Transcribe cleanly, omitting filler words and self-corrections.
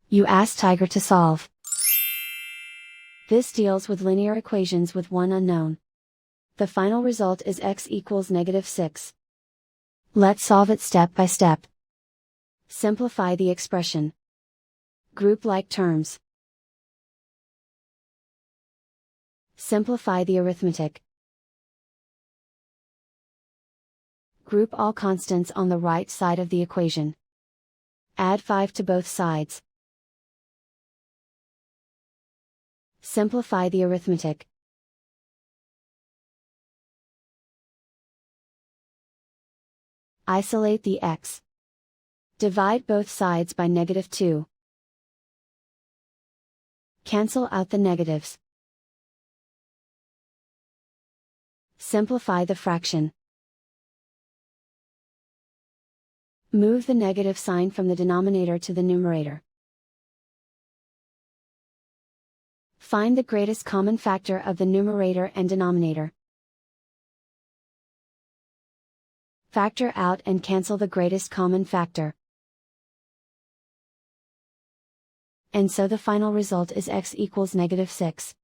You ask Tiger to solve. This deals with linear equations with one unknown. The final result is x equals -6. Let's solve it step by step. Simplify the expression. Group like terms. Simplify the arithmetic. Group all constants on the right side of the equation. Add 5 to both sides. Simplify the arithmetic. Isolate the x. Divide both sides by -2. Cancel out the negatives. Simplify the fraction. Move the negative sign from the denominator to the numerator. Find the greatest common factor of the numerator and denominator. Factor out and cancel the greatest common factor. And so the final result is x equals -6.